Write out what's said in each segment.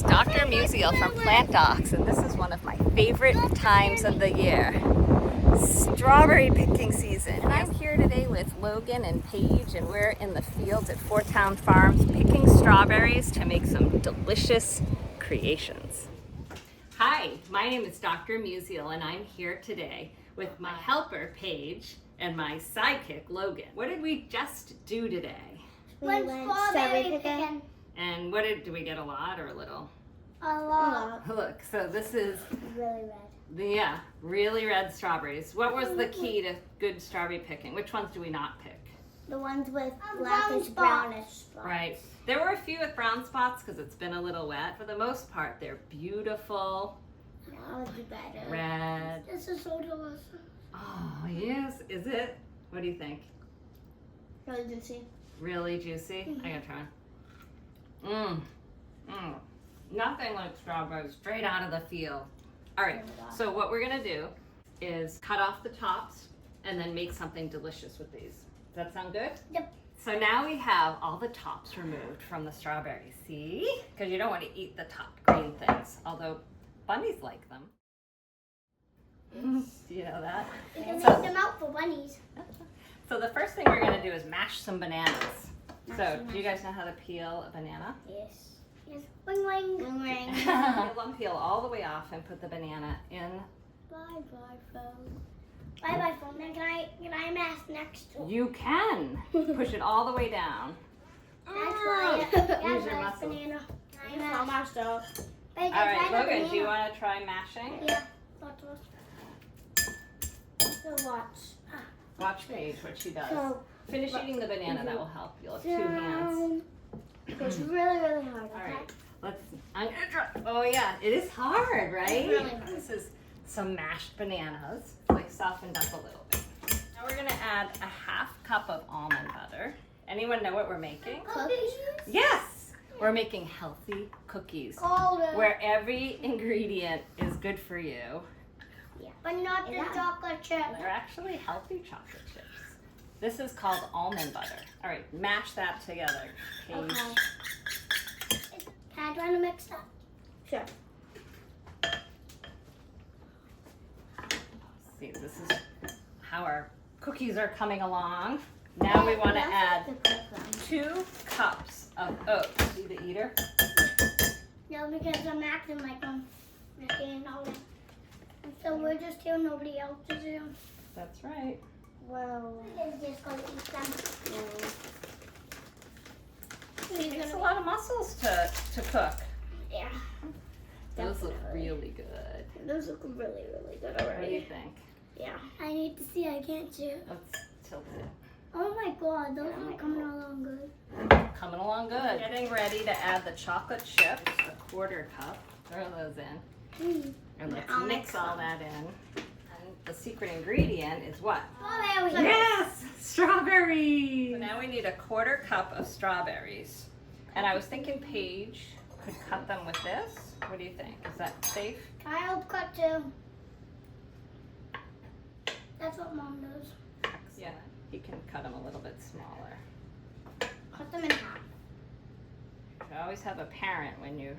Dr. Musial from Plant Docs, and this is one of my favorite times of the year. Strawberry picking season. And I'm here today with Logan and Paige, and we're in the fields at Fort Town Farms picking strawberries to make some delicious creations. Hi, my name is Dr. Musial, and I'm here today with my helper Paige and my sidekick Logan. What did we just do today? We went strawberry picking. And what did we get, a lot or a little? A lot. Look, so this is Really red. yeah, really red strawberries. What was the key to good strawberry picking? Which ones do we not pick? The ones with blackish, brownish spots. Right. There were a few with brown spots because it's been a little wet. For the most part, they're beautiful. That would be better. Red. This is so delicious. Oh, yes. Is it? What do you think? Really juicy. Really juicy? I gotta try. Nothing like strawberries straight out of the field. All right, so what we're gonna do is cut off the tops and then make something delicious with these. Does that sound good? Yep. So now we have all the tops removed from the strawberries, see? Because you don't want to eat the top green things, although bunnies like them. Do you know that? We can make them out for bunnies. So the first thing we're gonna do is mash some bananas. So do you guys know how to peel a banana? Yes. Yes. Wing wing. Wing wing. Peel one peel all the way off and put the banana in. Bye bye phone. Bye bye phone. Then can I mash next to it? You can push it all the way down. That's why. Use your muscle. Banana. It's not mashed up. All right, Logan, do you want to try mashing? Yeah. So watch. Watch Paige what she does. So Finish eating the banana, that will help. You'll have two hands. It's really, really hard. All right, I'm gonna try. Oh yeah, it is hard, right? Really hard. This is some mashed bananas, like softened up a little bit. Now we're gonna add a half cup of almond butter. Anyone know what we're making? Cookies. Yes, we're making healthy cookies Colder. where every ingredient is good for you. Yeah. But not the chocolate chip. They're actually healthy chocolate chips. This is called almond butter. All right, mash that together, Paige. Okay. Can I try to mix that? Sure. See, this is how our cookies are coming along. Now we want to add 2 cups of oats. See the eater? No, because I'm acting like I'm making all that. So we're just here, nobody else is here. That's right. Well, we're just gonna eat them. It takes a lot of muscles to cook. Yeah. Those look really good. Those look really, really good What do you already. think? Yeah. I need to see, I can't see. Let's tilt it. Oh my god, those are coming along good. Coming along good. Getting ready to add the chocolate chips, a 1/4 cup. Throw those in. And let's mix all that in. And the secret ingredient is what? Strawberries. Yes! Strawberries! So now we need a 1/4 cup of strawberries. And I was thinking Paige could cut them with this. What do you think? Is that safe? Can I help cut too? That's what Mom does. Yeah, he can cut them a little bit smaller. Cut them in half. You always have a parent when you're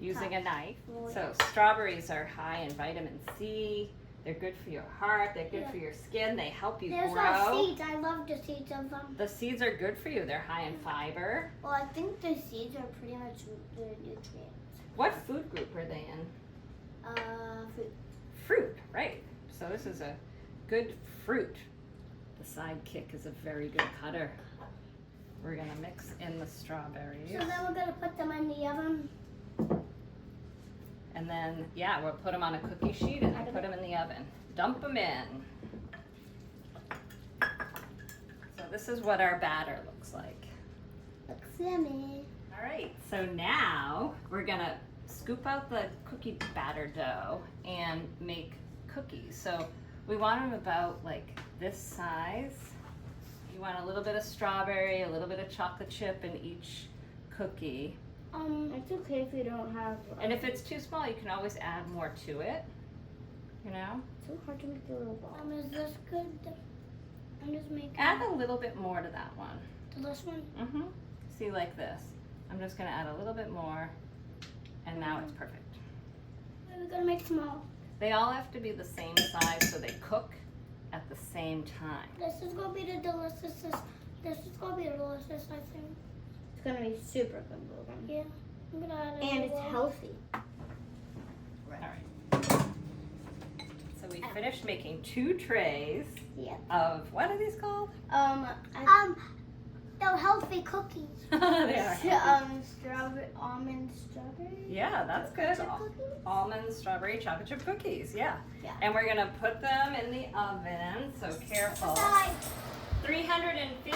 using a knife. So strawberries are high in vitamin C. They're good for your heart. They're good for your skin. They help you There's grow. seeds. I love the seeds of them. The seeds are good for you. They're high in fiber. Well, I think the seeds are pretty much the nutrients. What food group are they in? Fruit. Fruit, right. So this is a good fruit. The sidekick is a very good cutter. We're gonna mix in the strawberries. So then we're gonna put them in the oven. And then, yeah, we'll put them on a cookie sheet and then put them in the oven. Dump them in. So this is what our batter looks like. Looks yummy. All right, so now we're gonna scoop out the cookie batter dough and make cookies. So we want them about like this size. You want a little bit of strawberry, a little bit of chocolate chip in each cookie. It's okay if you don't have. And if it's too small, you can always add more to it. You know? It's so hard to make a little ball. Is this good? I'm just making. Add a little bit more to that one. To this one? See, like this. I'm just gonna add a little bit more And now it's perfect. We're gonna make small. They all have to be the same size so they cook at the same time. This is gonna be the delicious. This is gonna be delicious, I think. It's gonna be super good, Logan. Yeah. I'm gonna add a And it's little- healthy. All right. So we finished making 2 trays Yep. of, what are these called? They're healthy cookies. They are. Almond strawberry. Yeah, that's good. Chip cookies? Almond strawberry chocolate chip cookies, yeah. Yeah. And we're gonna put them in the oven, so careful. Bye. 350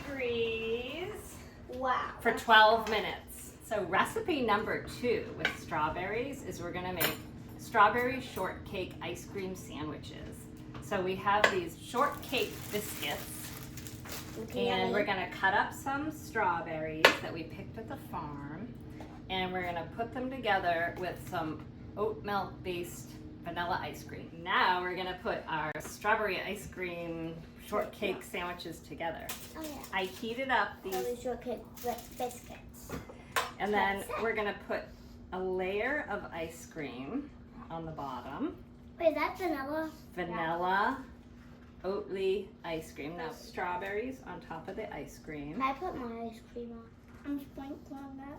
degrees Wow. for 12 minutes. So recipe number 2 with strawberries is we're gonna make strawberry shortcake ice cream sandwiches. So we have these shortcake biscuits. And we're gonna cut up some strawberries that we picked at the farm, and we're gonna put them together with some oat milk based vanilla ice cream. Now we're gonna put our strawberry ice cream shortcake sandwiches together. Oh yeah. I heated up Strawberry these, shortcake with biscuits. and then we're gonna put a layer of ice cream on the bottom. Wait, that's vanilla. Vanilla Oatly ice cream. Now strawberries on top of the ice cream. Can I put my ice cream on? I'm sprinkling on that.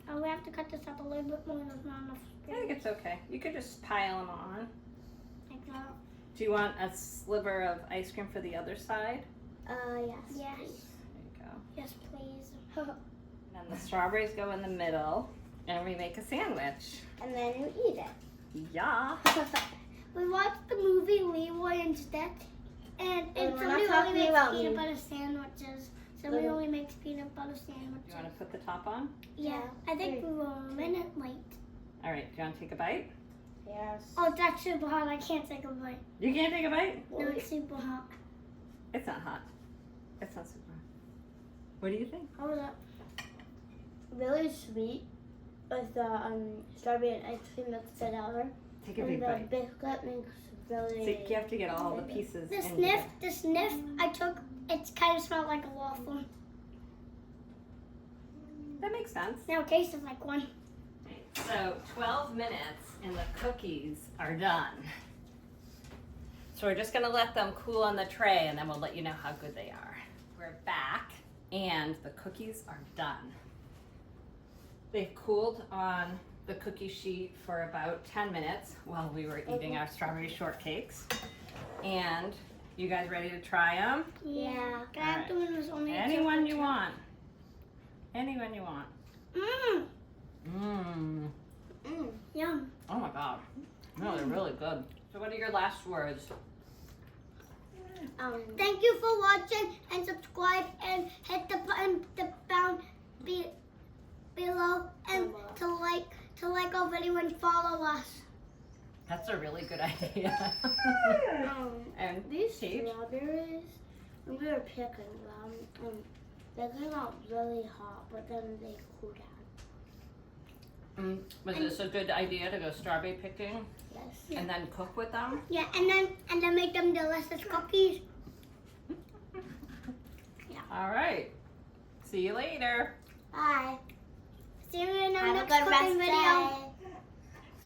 Oh, we have to cut this up a little bit more. There's not enough I think it's okay. You could just pile them on. Like that. Do you want a sliver of ice cream for the other side? Yes. Yes. please. There you go. Yes, please. And then the strawberries go in the middle, and we make a sandwich. And then you eat it. Yeah. We watched the movie Leroy instead, and we're somebody not only talking makes about peanut me. butter sandwiches. Somebody Little- only makes peanut butter You sandwiches. want to put the top on? Yeah, I think we were a minute late. All right. Do you want to take a bite? Yes. Oh, that's super hot. I can't take a bite. You can't take a bite? No, it's super hot. It's not hot. It's not super hot. What do you think? Hold up. Really sweet with the strawberry and ice cream that's vanilla. Take a And big the bite. biscuit makes really. See, you have to get all the pieces The in sniff, together. the sniff I took, it kind of smelled like a waffle. That makes sense. Now it tasted like one. So 12 minutes and the cookies are done. So we're just gonna let them cool on the tray and then we'll let you know how good they are. We're back and the cookies are done. They've cooled on the cookie sheet for about 10 minutes while we were eating our strawberry shortcakes. And you guys ready to try them? Yeah. Can I have the one that's only Anyone you want. Anyone you want. Mmm. Mmm. Yum. Oh my god. No, they're really good. So what are your last words? Thank you for watching and subscribe and hit the button down below and to like our video and follow us. That's a really good idea. And These Paige? strawberries, when we were picking them, they came out really hot, but then they cooled down. Was this a good idea to go strawberry picking Yes. and then cook with them? Yeah, and then make them delicious cookies. All right. See you later. Bye. See you in our Have a next good rest cooking video. day.